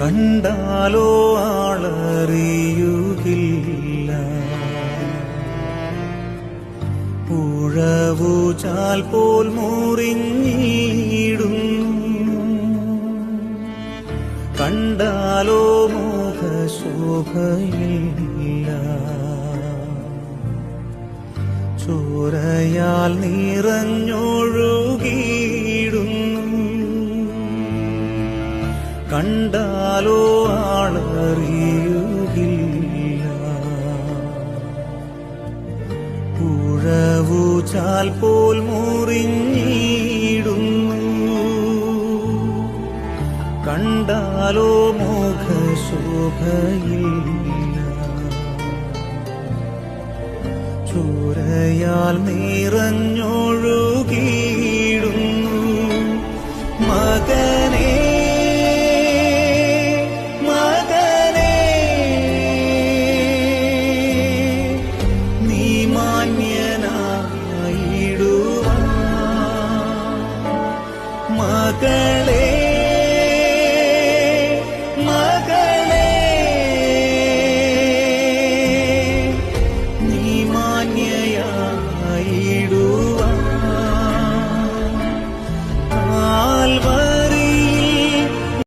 കണ്ടാലോ ആളറിയുകില്ല. ഉഴവുചാൽ പോൽ മുറിഞ്ഞിടുന്നു, കണ്ടാലോ മുഖശോഭയില്ല. ചോരയാൽ നിറഞ്ഞൊഴുകിയിടുന്നു, കണ്ടാലോ ആളറിയുകില്ല. ഉഴവുചാൽ പോൽ മുറിഞ്ഞിടുന്നു, കണ്ടാലോ മുഖശോഭയില്ല. ചോരയാൽ നിറഞ്ഞൊഴുകിയിടുന്നു, മകനേ